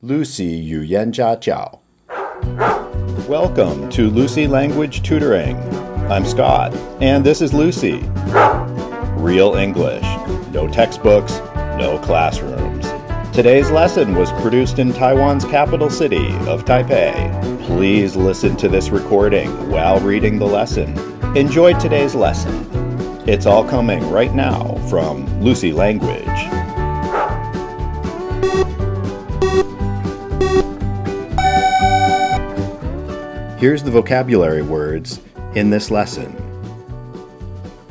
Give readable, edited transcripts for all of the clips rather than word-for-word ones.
Lucy 语言家教. Welcome to Lucy Language Tutoring. I'm Scott, and this is Lucy. Real English. No textbooks, no classrooms. Today's lesson was produced in Taiwan's capital city of Taipei. Please listen to this recording while reading the lesson. Enjoy today's lesson. It's all coming right now from Lucy Language. Here's the vocabulary words in this lesson.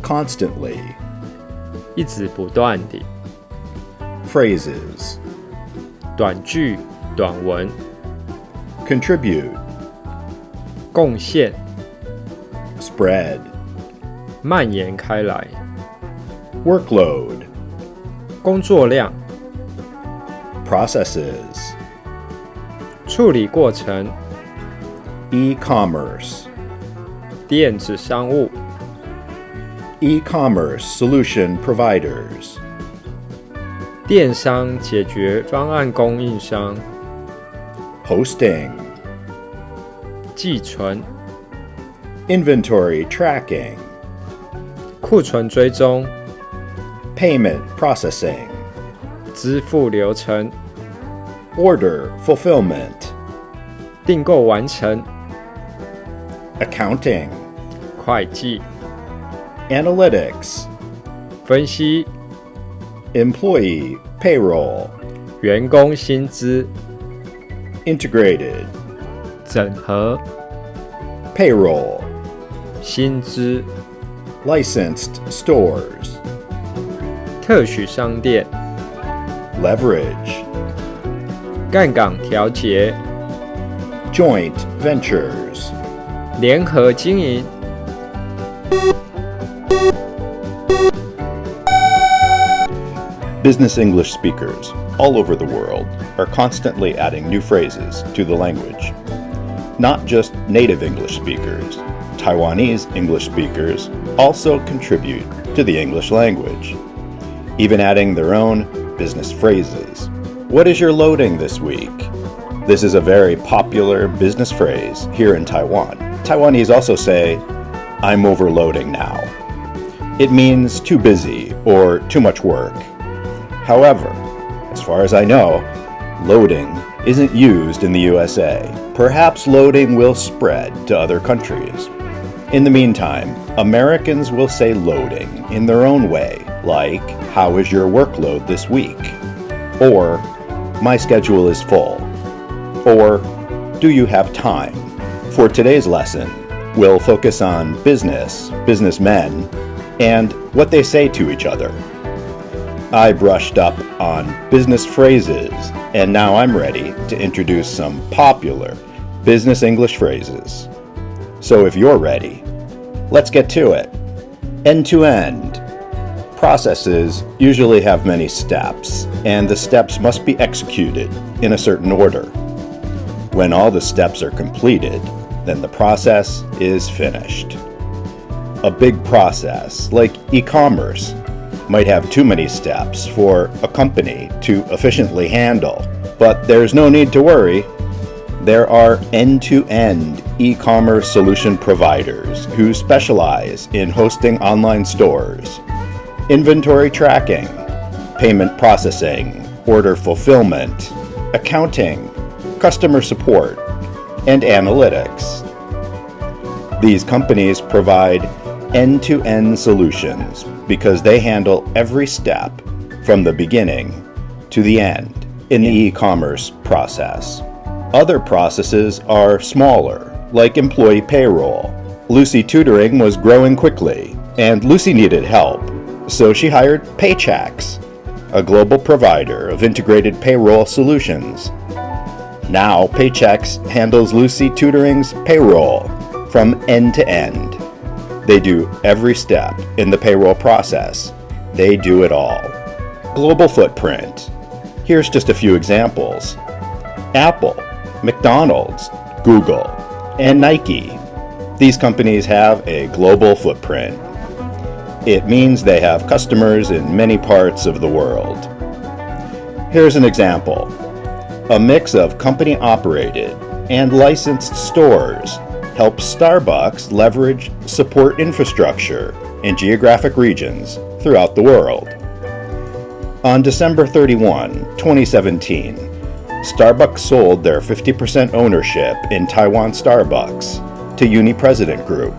Constantly. 一直不断地 Phrases. 短句短文 Contribute. 贡献 Spread. 蔓延开来 Workload. 工作量 Processes. 处理过程 E-commerce. 电子商务 E-commerce solution providers. 电商解决方案供应商 Hosting. 寄存 Inventory tracking. 库存追踪 Payment processing. 支付流程 Order fulfillment. 订购完成 Accounting. 会计 Analytics. 分析 Employee payroll. 员工薪资 Integrated. 整合 Payroll. 薪资 Licensed stores. 特许商店 Leverage. 杠杆调节 Joint ventures. 联合经营 Business English speakers all over the world are constantly adding new phrases to the language. Not just native English speakers, Taiwanese English speakers also contribute to the English language, even adding their own business phrases. What is your loading this week? This is a very popular business phrase here in Taiwan. Taiwanese also say, I'm overloading now. It means too busy or too much work. However, as far as I know, loading isn't used in the USA. Perhaps loading will spread to other countries. In the meantime, Americans will say loading in their own way, like, how is your workload this week? Or, my schedule is full. Or, do you have time? For today's lesson, we'll focus on businessmen, and what they say to each other. I brushed up on business phrases, and now I'm ready to introduce some popular business English phrases. So if you're ready, let's get to it. End-to-end. Processes usually have many steps, and the steps must be executed in a certain order. When all the steps are completed, then the process is finished. A big process, like e-commerce, might have too many steps for a company to efficiently handle, but there's no need to worry. There are end-to-end e-commerce solution providers who specialize in hosting online stores, inventory tracking, payment processing, order fulfillment, accounting, customer support, and analytics. These companies provide end-to-end solutions because they handle every step from the beginning to the end in the e-commerce process. Other processes are smaller, like employee payroll. Lucy Tutoring was growing quickly, and Lucy needed help, so she hired Paychex, a global provider of integrated payroll solutions. Now Paychex handles Lucy Tutoring's payroll from end to end. They do every step in the payroll process. They do it all. Global footprint. Here's just a few examples. Apple, McDonald's, Google, and Nike. These companies have a global footprint. It means they have customers in many parts of the world. Here's an example. A mix of company-operated and licensed stores helps Starbucks leverage support infrastructure in geographic regions throughout the world. On December 31, 2017, Starbucks sold their 50% ownership in Taiwan Starbucks to Uni-President Group,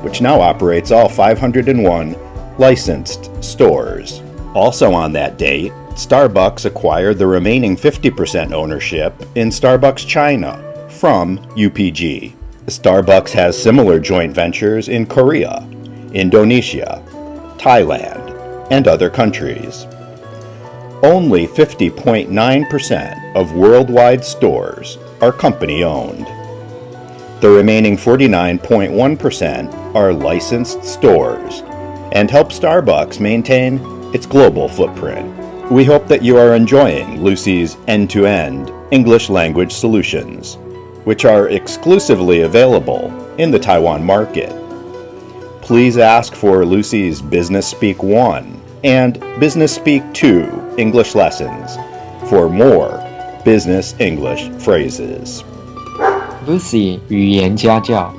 which now operates all 501 licensed stores. Also on that date, Starbucks acquired the remaining 50% ownership in Starbucks China from UPG. Starbucks has similar joint ventures in Korea, Indonesia, Thailand, and other countries. Only 50.9% of worldwide stores are company-owned. The remaining 49.1% are licensed stores and help Starbucks maintain its global footprint. We hope that you are enjoying Lucy's end-to-end English language solutions, which are exclusively available in the Taiwan market. Please ask for Lucy's Business Speak 1 and Business Speak 2 English lessons for more business English phrases. Lucy 语言家教